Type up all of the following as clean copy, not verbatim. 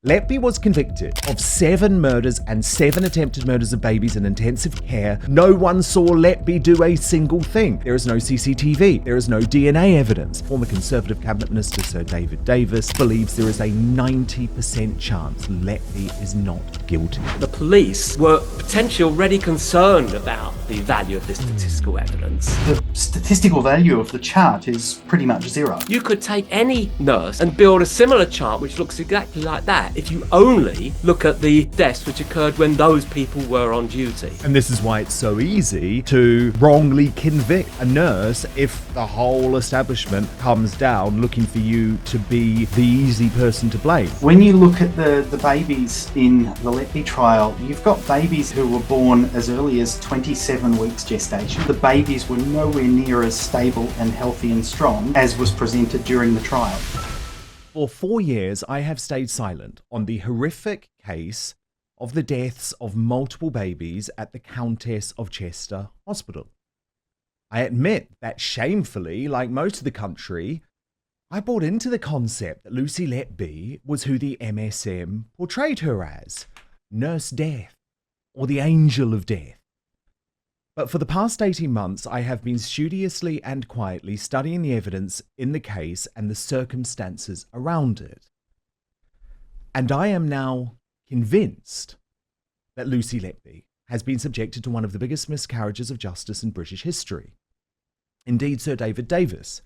Letby was convicted of 7 murders and 7 attempted murders of babies in intensive care. No one saw Letby do a single thing. There is no CCTV. There is no DNA evidence. Former Conservative Cabinet Minister Sir David Davis believes there is a 90% chance Letby is not guilty. The police were potentially already concerned about the value of this statistical evidence. The statistical value of the chart is pretty much zero. You could take any nurse and build a similar chart which looks exactly like that if you only look at the deaths which occurred when those people were on duty. And this is why it's so easy to wrongly convict a nurse if the whole establishment comes down looking for you to be the easy person to blame. When you look at the babies in the Letby trial, you've got babies who were born as early as 27 weeks gestation. The babies were nowhere near as stable and healthy and strong as was presented during the trial. For 4 years, I have stayed silent on the horrific case of the deaths of multiple babies at the Countess of Chester Hospital. I admit that shamefully, like most of the country, I bought into the concept that Lucy Letby was who the MSM portrayed her as, Nurse Death, or the Angel of Death. But for the past 18 months, I have been studiously and quietly studying the evidence in the case and the circumstances around it. And I am now convinced that Lucy Letby has been subjected to one of the biggest miscarriages of justice in British history. Indeed, Sir David Davis,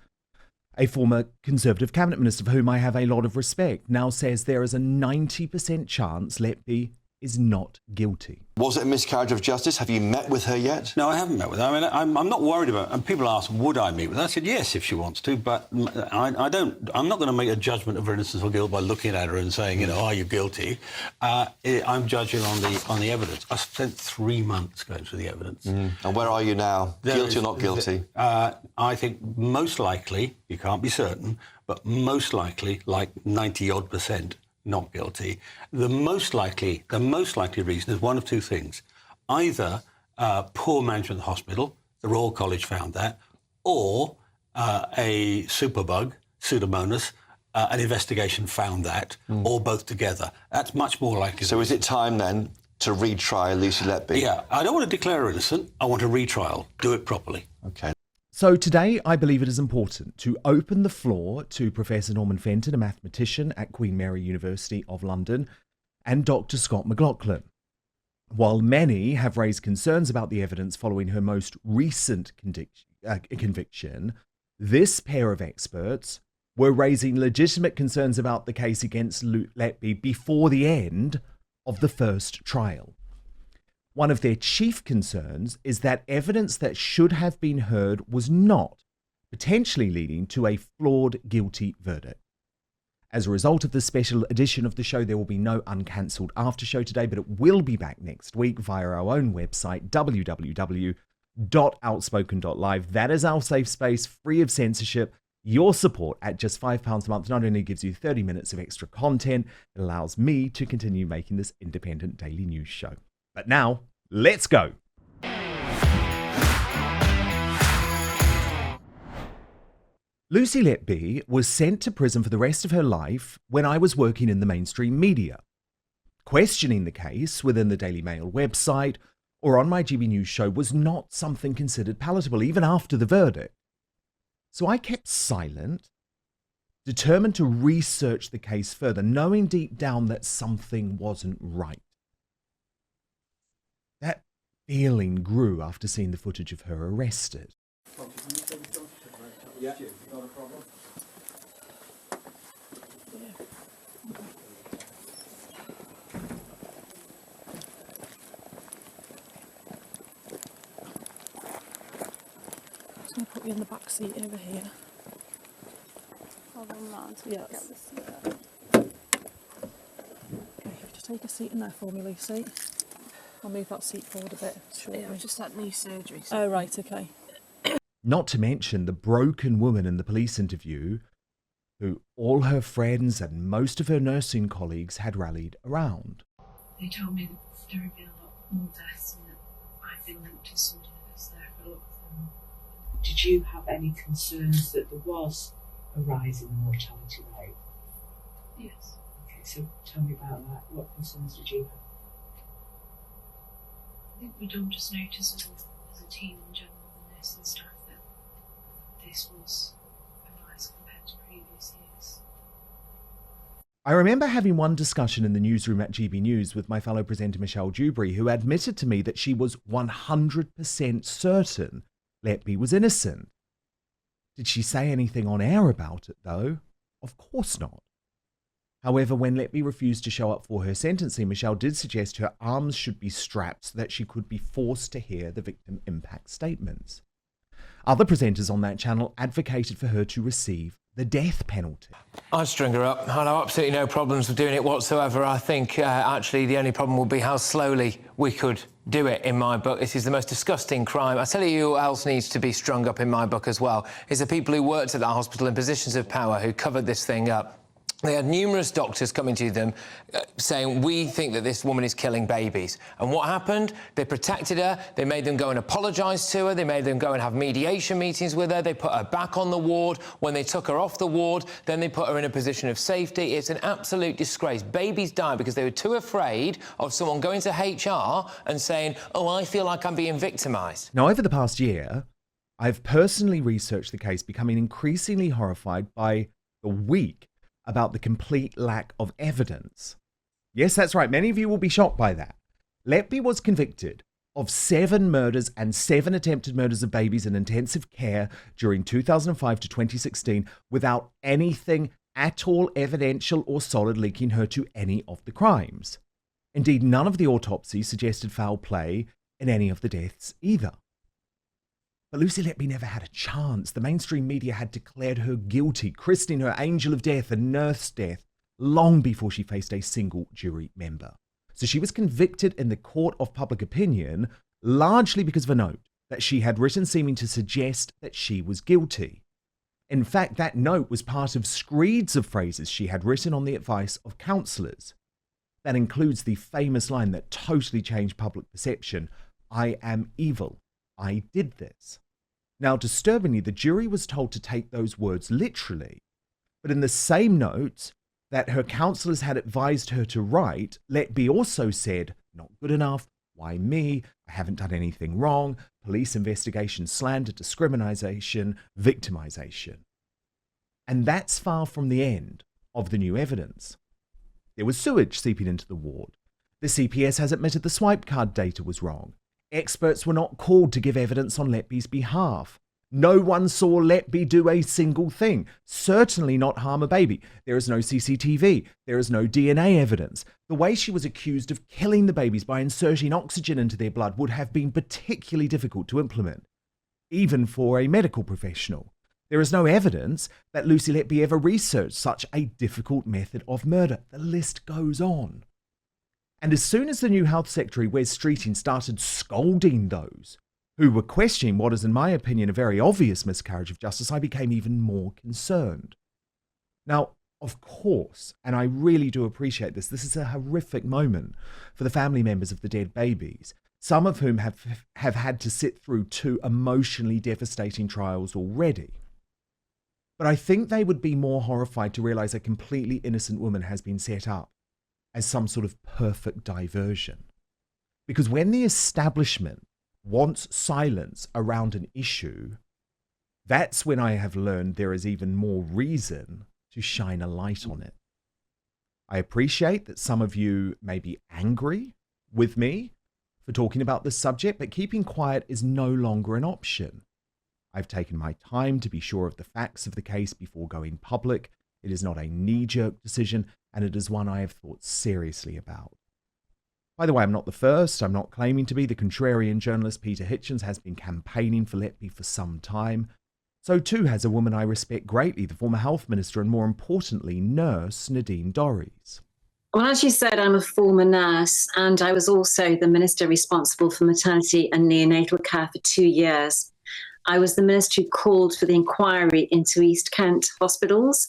a former Conservative Cabinet Minister for whom I have a lot of respect, now says there is a 90% chance Letby is not guilty. Was it a miscarriage of justice? Have you met with her yet? No, I haven't met with her. I mean, I'm not worried about it. And people ask, would I meet with her? I said, yes, if she wants to, but I don't. I'm not going to make a judgment of her innocence or guilt by looking at her and saying, you know, are you guilty? I'm judging on the evidence. I spent 3 months going through the evidence. And where are you now? Guilty or not guilty? I think most likely, you can't be certain, but most likely, like 90-odd%, not guilty. The most likely reason is one of two things. Either poor management of the hospital, the Royal College found that, or a superbug, Pseudomonas, an investigation found that, or both together. That's much more likely. So is it time then to retry Lucy Letby? Yeah, I don't want to declare her innocent. I want a retrial. Do it properly. Okay. So today, I believe it is important to open the floor to Professor Norman Fenton, a mathematician at Queen Mary University of London, and Dr Scott McLachlan. While many have raised concerns about the evidence following her most recent conviction, this pair of experts were raising legitimate concerns about the case against Letby before the end of the first trial. One of their chief concerns is that evidence that should have been heard was not, potentially leading to a flawed guilty verdict. As a result of the special edition of the show, there will be no uncancelled after show today, but it will be back next week via our own website, www.outspoken.live. That is our safe space, free of censorship. Your support at just £5 a month not only gives you 30 minutes of extra content, it allows me to continue making this independent daily news show. But now, let's go. Lucy Letby was sent to prison for the rest of her life when I was working in the mainstream media. Questioning the case within the Daily Mail website or on my GB News show was not something considered palatable, even after the verdict. So I kept silent, determined to research the case further, knowing deep down that something wasn't right. That feeling grew after seeing the footage of her arrested. Yeah, not a problem. I'm going to put you in the back seat over here. Hold on, man. Yes. Get the seat there. Okay, just take a seat in there for me, Lucy. I'll move that seat forward a bit. Yeah, I've just had knee surgery. Oh, right, okay. Not to mention the broken woman in the police interview, who all her friends and most of her nursing colleagues had rallied around. They told me that there had been a lot more deaths and that I'd been linked to something that's there for a lot of them. Did you have any concerns that there was a rise in the mortality rate? Yes. Okay. so tell me about that. What concerns did you have? I think we'd all just noticed as a team in general, the nursing staff, that this was a rise compared to previous years. I remember having one discussion in the newsroom at GB News with my fellow presenter Michelle Dewberry, who admitted to me that she was 100% certain Letby was innocent. Did she say anything on air about it, though? Of course not. However, when Letby refused to show up for her sentencing, Michelle did suggest her arms should be strapped so that she could be forced to hear the victim impact statements. Other presenters on that channel advocated for her to receive the death penalty. I'd string her up. I have absolutely no problems with doing it whatsoever. I think actually the only problem would be how slowly we could do it in my book. This is the most disgusting crime. I tell you who else needs to be strung up in my book as well, is the people who worked at that hospital in positions of power who covered this thing up. They had numerous doctors coming to them saying, we think that this woman is killing babies. And what happened? They protected her. They made them go and apologise to her. They made them go and have mediation meetings with her. They put her back on the ward. When they took her off the ward, then they put her in a position of safety. It's an absolute disgrace. Babies die because they were too afraid of someone going to HR and saying, oh, I feel like I'm being victimised. Now, over the past year, I've personally researched the case, becoming increasingly horrified by the week about the complete lack of evidence. Yes, that's right. Many of you will be shocked by that. Letby was convicted of 7 murders and 7 attempted murders of babies in intensive care during 2005 to 2016 without anything at all evidential or solid linking her to any of the crimes. Indeed, none of the autopsies suggested foul play in any of the deaths either. But Lucy Letby never had a chance. The mainstream media had declared her guilty, christening her angel of death and nurse death long before she faced a single jury member. So she was convicted in the court of public opinion, largely because of a note that she had written seeming to suggest that she was guilty. In fact, that note was part of screeds of phrases she had written on the advice of counsellors. That includes the famous line that totally changed public perception, I am evil. I did this. Now, disturbingly, the jury was told to take those words literally, but in the same note that her counsellors had advised her to write, Letby also said, not good enough, why me, I haven't done anything wrong, police investigation, slander, discrimination, victimisation. And that's far from the end of the new evidence. There was sewage seeping into the ward. The CPS has admitted the swipe card data was wrong. Experts were not called to give evidence on Letby's behalf. No one saw Letby do a single thing, certainly not harm a baby. There is no CCTV. There is no DNA evidence. The way she was accused of killing the babies by inserting oxygen into their blood would have been particularly difficult to implement, even for a medical professional. There is no evidence that Lucy Letby ever researched such a difficult method of murder. The list goes on. And as soon as the new Health Secretary, Wes Streeting, started scolding those who were questioning what is, in my opinion, a very obvious miscarriage of justice, I became even more concerned. Now, of course, and I really do appreciate this is a horrific moment for the family members of the dead babies, some of whom have had to sit through 2 emotionally devastating trials already. But I think they would be more horrified to realise a completely innocent woman has been set up as some sort of perfect diversion. Because when the establishment wants silence around an issue, that's when I have learned there is even more reason to shine a light on it. I appreciate that some of you may be angry with me for talking about this subject, but keeping quiet is no longer an option. I've taken my time to be sure of the facts of the case before going public. It is not a knee-jerk decision, and it is one I have thought seriously about. By the way, I'm not the first. I'm not claiming to be. The contrarian journalist Peter Hitchens has been campaigning for Letby for some time. So too has a woman I respect greatly, the former health minister and, more importantly, nurse Nadine Dorries. Well, as you said, I'm a former nurse, and I was also the minister responsible for maternity and neonatal care for 2 years. I was the minister who called for the inquiry into East Kent hospitals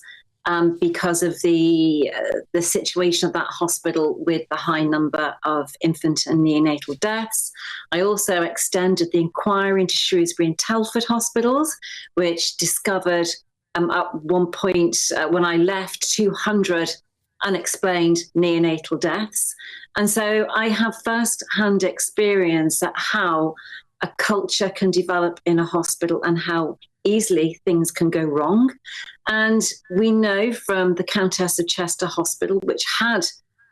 because of the situation of that hospital with the high number of infant and neonatal deaths. I also extended the inquiry into Shrewsbury and Telford hospitals, which discovered at one point when I left 200 unexplained neonatal deaths. And so I have first-hand experience at how a culture can develop in a hospital and how easily things can go wrong. And we know from the Countess of Chester Hospital, which had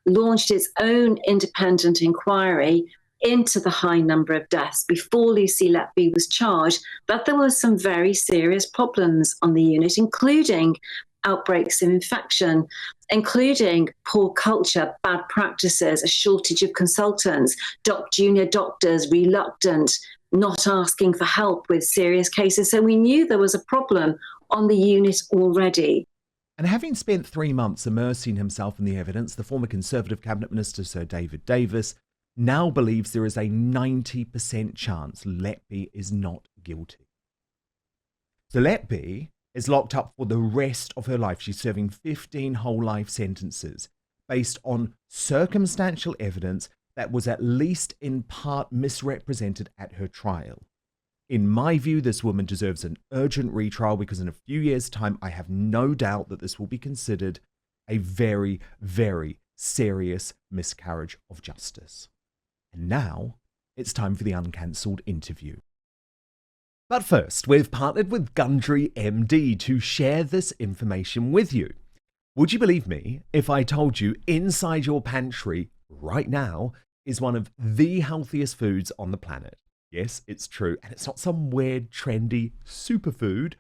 launched its own independent inquiry into the high number of deaths before Lucy Letby was charged, that there were some very serious problems on the unit, including outbreaks of infection, including poor culture, bad practices, a shortage of consultants, junior doctors reluctant, not asking for help with serious cases. So we knew there was a problem on the unit already. And having spent 3 months immersing himself in the evidence, the former Conservative Cabinet Minister Sir David Davis now believes there is a 90% chance Letby is not guilty. So Letby is locked up for the rest of her life. She's serving 15 whole life sentences based on circumstantial evidence that was at least in part misrepresented at her trial. In my view, this woman deserves an urgent retrial because in a few years' time, I have no doubt that this will be considered a very, very serious miscarriage of justice. And now it's time for the uncancelled interview. But first, we've partnered with Gundry MD to share this information with you. Would you believe me if I told you inside your pantry right now is one of the healthiest foods on the planet? Yes, it's true, and it's not some weird, trendy superfood.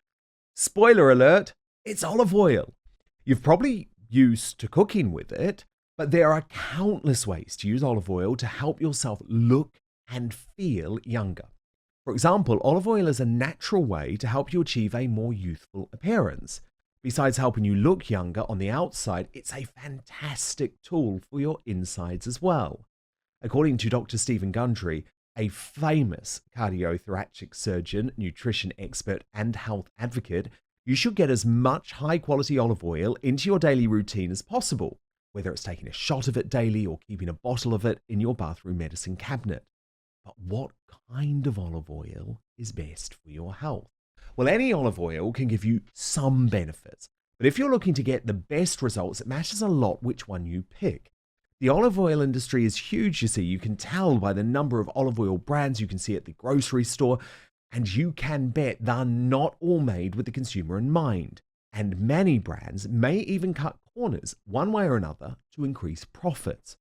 Spoiler alert, it's olive oil. You've probably used to cooking with it, but there are countless ways to use olive oil to help yourself look and feel younger. For example, olive oil is a natural way to help you achieve a more youthful appearance. Besides helping you look younger on the outside, it's a fantastic tool for your insides as well. According to Dr. Stephen Gundry, a famous cardiothoracic surgeon, nutrition expert, and health advocate, you should get as much high-quality olive oil into your daily routine as possible, whether it's taking a shot of it daily or keeping a bottle of it in your bathroom medicine cabinet. But what kind of olive oil is best for your health? Well, any olive oil can give you some benefits, but if you're looking to get the best results, it matters a lot which one you pick. The olive oil industry is huge, you see. You can tell by the number of olive oil brands you can see at the grocery store, and you can bet they're not all made with the consumer in mind. And many brands may even cut corners one way or another to increase profits.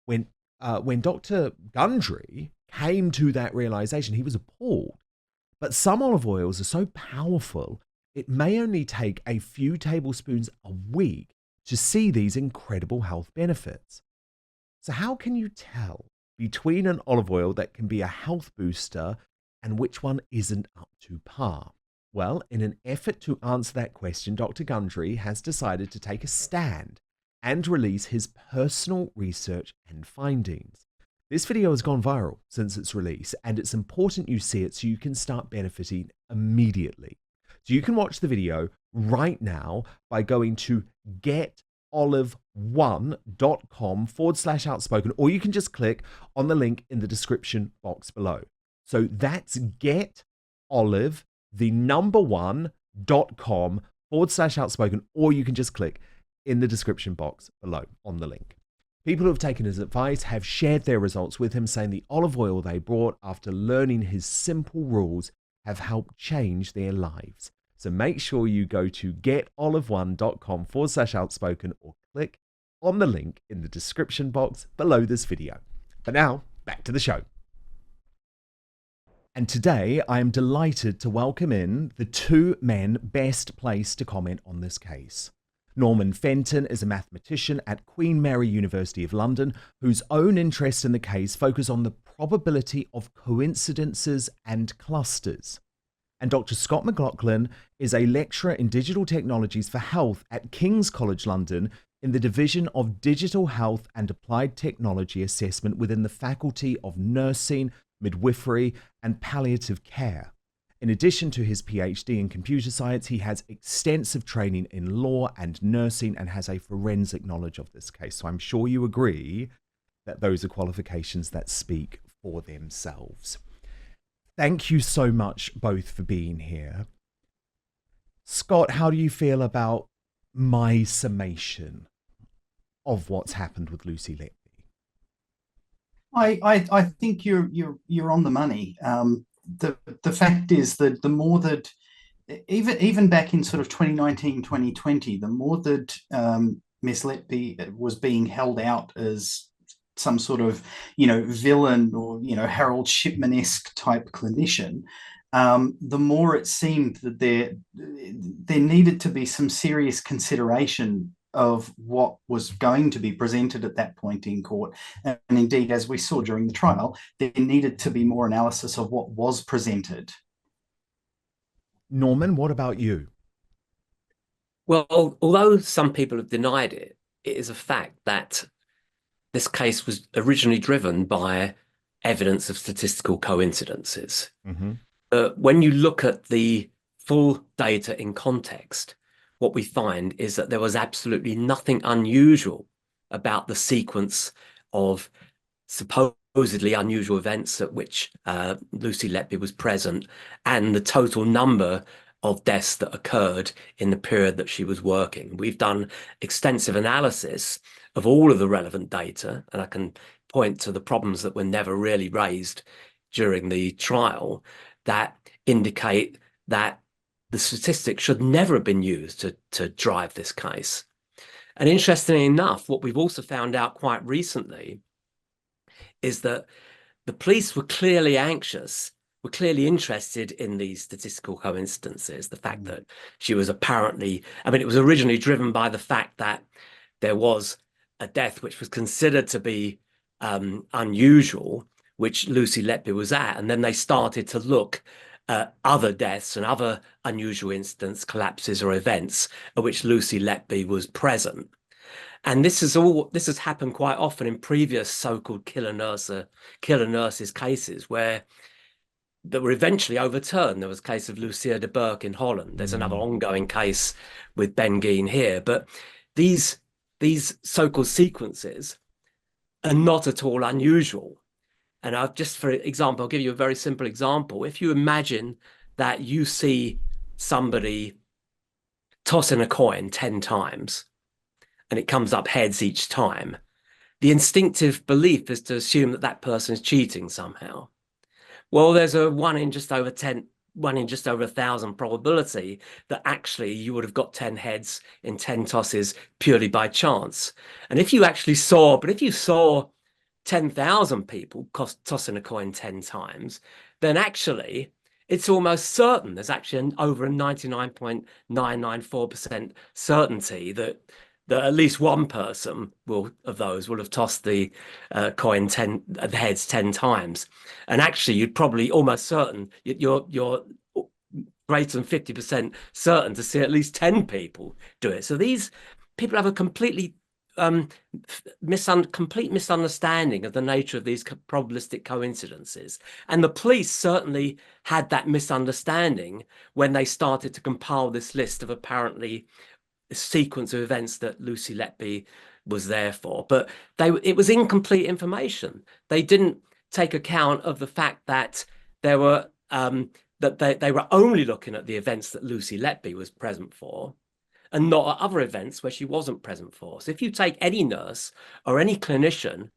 When Dr. Gundry came to that realization, he was appalled. But some olive oils are so powerful, it may only take a few tablespoons a week to see these incredible health benefits. So how can you tell between an olive oil that can be a health booster and which one isn't up to par? Well, in an effort to answer that question, Dr. Gundry has decided to take a stand and release his personal research and findings. This video has gone viral since its release, and it's important you see it so you can start benefiting immediately. So you can watch the video right now by going to getolive1.com/outspoken, or you can just click on the link in the description box below. So that's getolive1.com/outspoken, or you can just click in the description box below on the link. People who have taken his advice have shared their results with him, saying the olive oil they bought after learning his simple rules have helped change their lives. So make sure you go to getolive1.com/outspoken or click on the link in the description box below this video. But now, back to the show. And today, I am delighted to welcome in the two men best placed to comment on this case. Norman Fenton is a mathematician at Queen Mary University of London, whose own interests in the case focus on the probability of coincidences and clusters. And Dr Scott McLachlan is a lecturer in digital technologies for health at King's College London in the Division of Digital Health and Applied Technology Assessment within the Faculty of Nursing, Midwifery and Palliative Care. In addition to his PhD in computer science, he has extensive training in law and nursing and has a forensic knowledge of this case. So I'm sure you agree that those are qualifications that speak for themselves. Thank you so much both for being here. Scott, how do you feel about my summation? of what's happened with Lucy Letby? I think you're on the money. The fact is that the more that even back in sort of 2019, 2020, the more that Miss Letby was being held out as some sort of, villain or, Harold Shipman-esque type clinician, the more it seemed that there needed to be some serious consideration of what was going to be presented at that point in court. And indeed, as we saw during the trial, there needed to be more analysis of what was presented. Norman, what about you? Well, although some people have denied it, it is a fact that this case was originally driven by evidence of statistical coincidences. Mm-hmm. When you look at the full data in context, what we find is that there was absolutely nothing unusual about the sequence of supposedly unusual events at which Lucy Letby was present and the total number of deaths that occurred in the period that she was working. We've done extensive analysis of all of the relevant data, and I can point to the problems that were never really raised during the trial that indicate that the statistics should never have been used to drive this case. And interestingly enough, what we've also found out quite recently is that the police were clearly anxious, were clearly interested in these statistical coincidences. The fact that she was apparently, it was originally driven by the fact that there was a death which was considered to be unusual, which Lucy Letby was at. And then they started to look at other deaths and other unusual incidents, collapses or events at which Lucy Letby was present. And this has happened quite often in previous so-called killer nurses cases where that were eventually overturned. There was a case of Lucia de Burke in Holland. There's another ongoing case with Ben Geen here. But these so-called sequences are not at all unusual. And for example, I'll give you a very simple example. If you imagine that you see somebody tossing a coin 10 times and it comes up heads each time, the instinctive belief is to assume that that person is cheating somehow. Well, there's a 1 in just over 1,000 probability that actually you would have got 10 heads in 10 tosses purely by chance. And if you saw 10,000 people tossing a coin 10 times, then actually it's almost certain, there's actually over a 99.994% certainty that at least one person of those will have tossed the coin the heads 10 times. And actually you'd probably almost certain, you're greater than 50% certain to see at least 10 people do it. So these people have a complete misunderstanding of the nature of these probabilistic coincidences. And the police certainly had that misunderstanding when they started to compile this list of apparently a sequence of events that Lucy Letby was there for. But it was incomplete information. They didn't take account of the fact that there were they were only looking at the events that Lucy Letby was present for and not at other events where she wasn't present for. So if you take any nurse or any clinician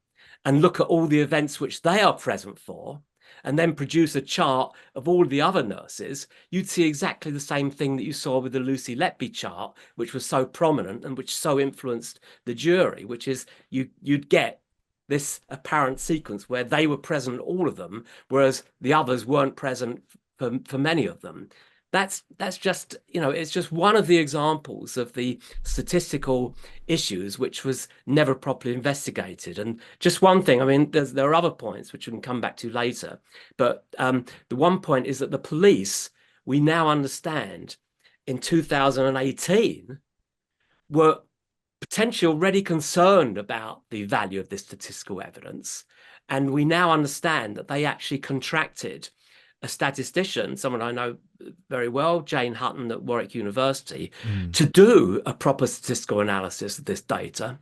and look at all the events which they are present for, and then produce a chart of all the other nurses, you'd see exactly the same thing that you saw with the Lucy Letby chart, which was so prominent and which so influenced the jury, which is you'd get this apparent sequence where they were present, all of them, whereas the others weren't present for many of them. That's just, it's just one of the examples of the statistical issues which was never properly investigated. And just one thing, there are other points which we can come back to later, but the one point is that the police, we now understand in 2018, were potentially already concerned about the value of this statistical evidence. And we now understand that they actually contracted a statistician, someone I know very well, Jane Hutton at Warwick University, to do a proper statistical analysis of this data.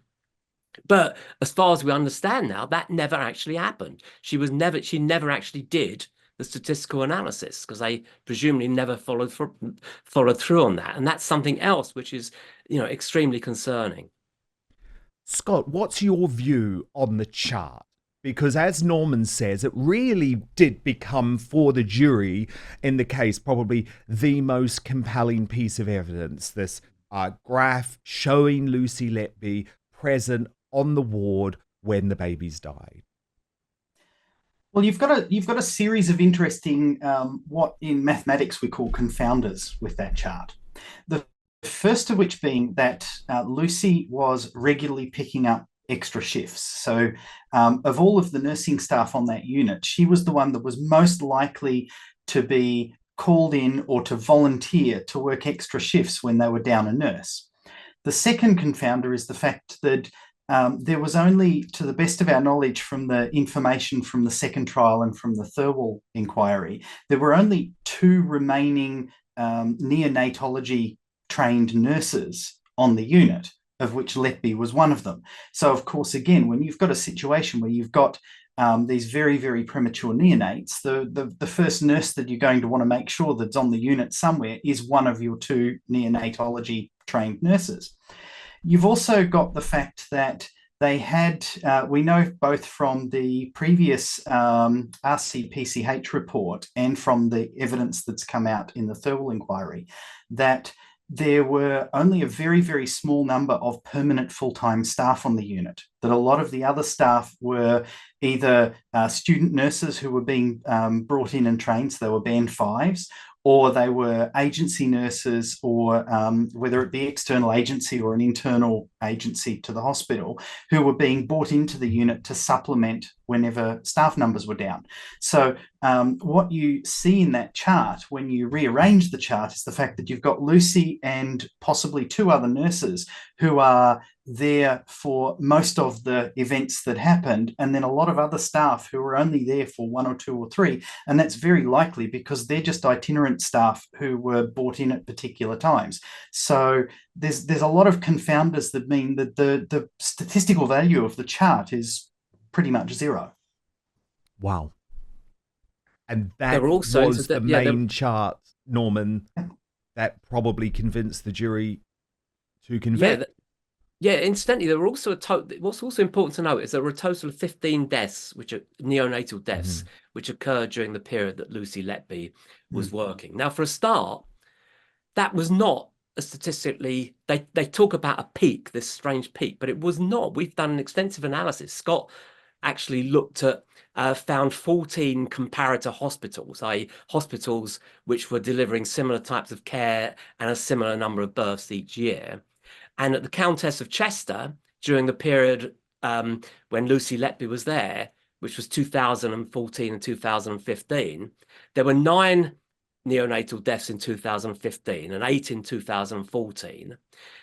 But as far as we understand now, that never actually happened. She never actually did the statistical analysis because they presumably never followed through on that. And that's something else which is, extremely concerning. Scott, what's your view on the chart? Because as Norman says, it really did become for the jury in the case probably the most compelling piece of evidence. This graph showing Lucy Letby present on the ward when the babies died. Well, you've got a series of interesting what in mathematics we call confounders with that chart. The first of which being that Lucy was regularly picking up extra shifts. So of all of the nursing staff on that unit, she was the one that was most likely to be called in or to volunteer to work extra shifts when they were down a nurse. The second confounder is the fact that there was only, to the best of our knowledge from the information from the second trial and from the Thirlwall inquiry, there were only 2 remaining neonatology trained nurses on the unit, of which Letby was one of them. So, of course, again, when you've got a situation where you've got these very, very premature neonates, the first nurse that you're going to want to make sure that's on the unit somewhere is one of your 2 neonatology trained nurses. You've also got the fact that they had, we know both from the previous RCPCH report and from the evidence that's come out in the Thirlwall inquiry, that there were only a very, very small number of permanent full-time staff on the unit, that a lot of the other staff were either student nurses who were being brought in and trained, so they were band 5s, or they were agency nurses, or whether it be external agency or an internal agency to the hospital, who were being brought into the unit to supplement whenever staff numbers were down. So what you see in that chart, when you rearrange the chart, is the fact that you've got Lucy and possibly 2 other nurses who are there for most of the events that happened, and then a lot of other staff who were only there for 1 or 2 or 3, and that's very likely because they're just itinerant staff who were brought in at particular times. So there's a lot of confounders that mean that the statistical value of the chart is pretty much 0. Wow. And that was the main chart, Norman, that probably convinced the jury to convict. Yeah, incidentally, there were also what's also important to note is there were a total of 15 deaths, which are neonatal deaths, which occurred during the period that Lucy Letby was working. Now, for a start, that was not a statistically, they talk about a peak, this strange peak, but it was not. We've done an extensive analysis. Scott actually looked at, found 14 comparator hospitals, i.e. hospitals which were delivering similar types of care and a similar number of births each year. And at the Countess of Chester, during the period when Lucy Letby was there, which was 2014 and 2015, there were 9 neonatal deaths in 2015 and 8 in 2014.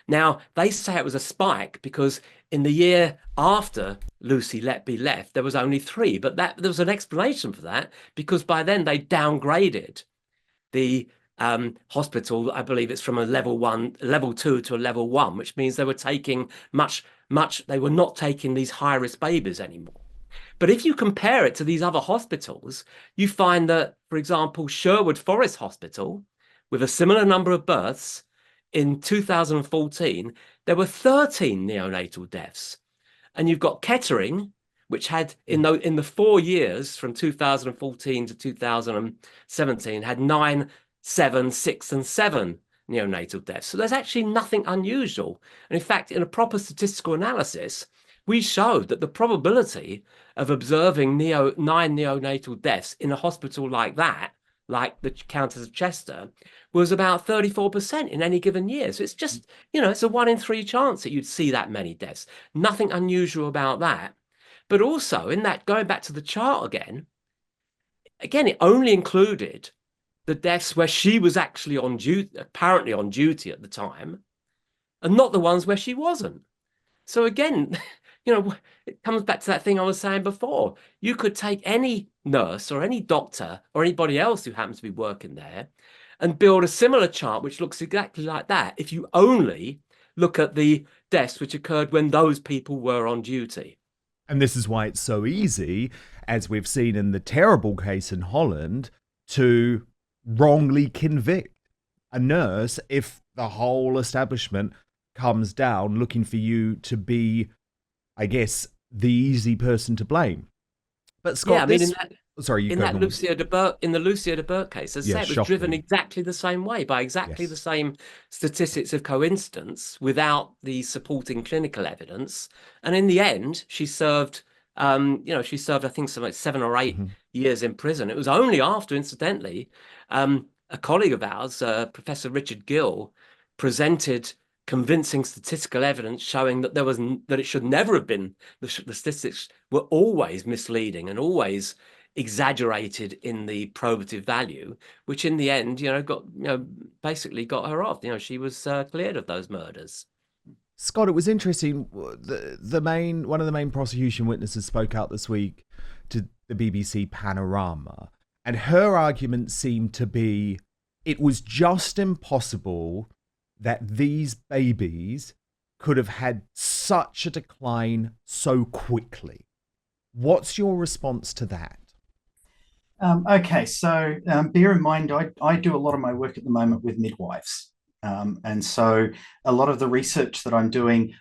Now, they say it was a spike because in the year after Lucy Letby left, there was only 3. But there was an explanation for that, because by then they downgraded the hospital. I believe it's from a level 2 to a level 1, which means they were taking they were not taking these high-risk babies anymore. But if you compare it to these other hospitals, you find that, for example, Sherwood Forest Hospital, with a similar number of births, in 2014, there were 13 neonatal deaths. And you've got Kettering, which had, in the 4 years from 2014 to 2017, had 9, 7, 6, and 7 neonatal deaths. So there's actually nothing unusual. And in fact, in a proper statistical analysis, we showed that the probability of observing 9 neonatal deaths in a hospital like that, like the Countess of Chester, was about 34% in any given year. So it's just, it's a 1 in 3 chance that you'd see that many deaths. Nothing unusual about that. But also, in that, going back to the chart again, it only included the deaths where she was actually on duty, apparently on duty at the time, and not the ones where she wasn't. So again, it comes back to that thing I was saying before. You could take any nurse or any doctor or anybody else who happens to be working there and build a similar chart which looks exactly like that if you only look at the deaths which occurred when those people were on duty. And this is why it's so easy, as we've seen in the terrible case in Holland, to wrongly convict a nurse if the whole establishment comes down looking for you to be I guess, the easy person to blame. But Scott, Yeah, I mean, in Norman. the Lucia de Burke case, as I say, it was driven exactly the same way, by exactly the same statistics of coincidence, without the supporting clinical evidence. And in the end, she served, she served, I think, something like 7 or 8 years in prison. It was only after, incidentally, a colleague of ours, Professor Richard Gill, presented convincing statistical evidence showing that that it should never have been, the statistics were always misleading and always exaggerated in the probative value, which in the end, basically got her off. She was cleared of those murders. Scott, it was interesting. One of the main prosecution witnesses spoke out this week to the BBC Panorama, and her argument seemed to be it was just impossible that these babies could have had such a decline so quickly. What's your response to that? Okay, so bear in mind, I do a lot of my work at the moment with midwives. And so a lot of the research that I'm doing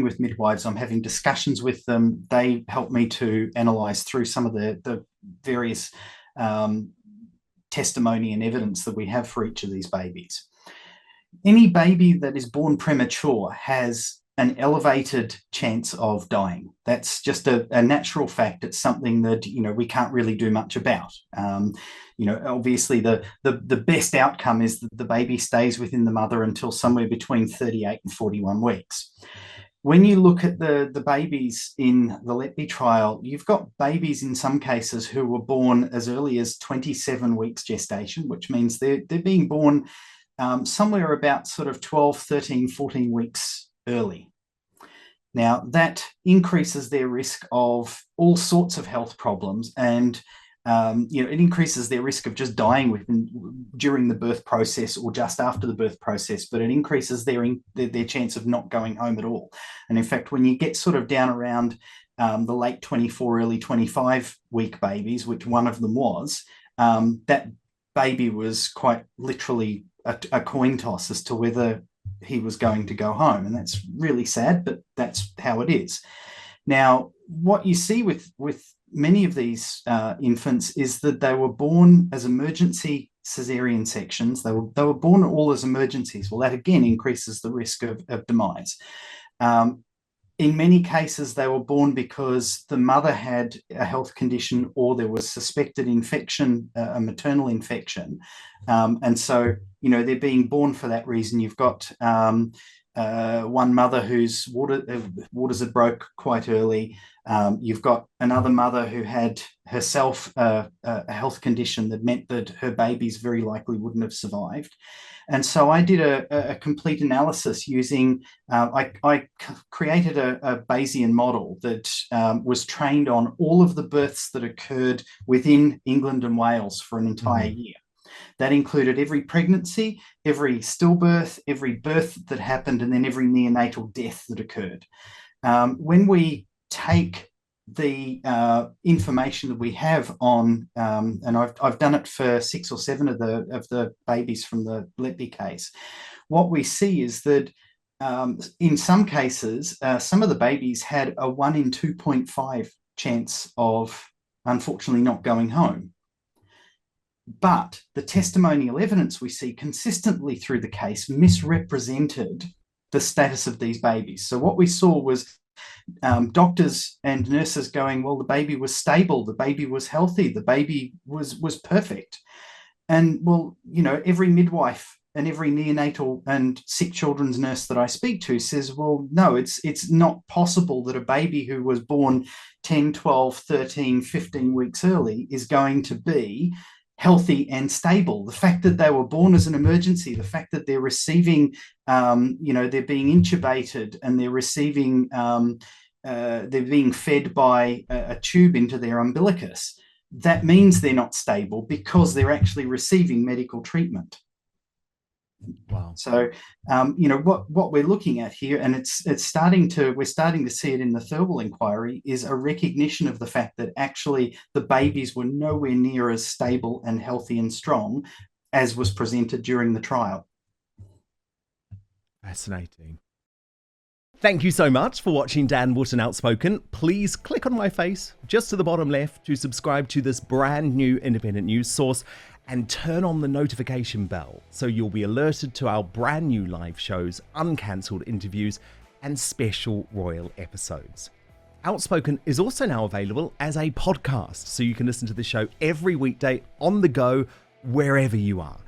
with midwives. I'm having discussions with them. They help me to analyse through some of the various testimony and evidence that we have for each of these babies. Any baby that is born premature has an elevated chance of dying. That's just a natural fact. It's something that, we can't really do much about. Obviously the best outcome is that the baby stays within the mother until somewhere between 38 and 41 weeks. When you look at the babies in the Letby trial, you've got babies in some cases who were born as early as 27 weeks gestation, which means they're being born somewhere about sort of 12, 13, 14 weeks early. Now, that increases their risk of all sorts of health problems, and it increases their risk of just dying during the birth process or just after the birth process, but it increases their chance of not going home at all. And in fact, when you get sort of down around the late 24, early 25 week babies, which one of them was, that baby was quite literally a coin toss as to whether he was going to go home. And that's really sad, but that's how it is. Now, what you see with many of these infants is that they were born as emergency cesarean sections. They were born all as emergencies. Well, that again increases the risk of demise. In many cases, they were born because the mother had a health condition or there was suspected infection, a maternal infection. And so, they're being born for that reason. You've got one mother whose waters had broke quite early. You've got another mother who had herself a health condition that meant that her babies very likely wouldn't have survived. And so I did a complete analysis using, I created a Bayesian model that was trained on all of the births that occurred within England and Wales for an entire year. That included every pregnancy, every stillbirth, every birth that happened, and then every neonatal death that occurred. When we take the information that we have on, and I've done it for 6 or 7 of the babies from the Letby case, what we see is that in some cases, some of the babies had a 1 in 2.5 chance of unfortunately not going home. But the testimonial evidence we see consistently through the case misrepresented the status of these babies. So what we saw was doctors and nurses going, well, the baby was stable, the baby was healthy, the baby was perfect. And well, every midwife and every neonatal and sick children's nurse that I speak to says, well, no, it's not possible that a baby who was born 10, 12, 13, 15 weeks early is going to be healthy and stable. The fact that they were born as an emergency, the fact that they're receiving, they're being intubated and they're receiving, they're being fed by a tube into their umbilicus, that means they're not stable because they're actually receiving medical treatment. Wow. So, what we're looking at here, and we're starting to see it in the Thirlwell inquiry, is a recognition of the fact that actually the babies were nowhere near as stable and healthy and strong as was presented during the trial. Fascinating. Thank you so much for watching Dan Wootton Outspoken. Please click on my face just to the bottom left to subscribe to this brand new independent news source and turn on the notification bell so you'll be alerted to our brand new live shows, uncancelled interviews, and special royal episodes. Outspoken is also now available as a podcast, so you can listen to the show every weekday on the go, wherever you are.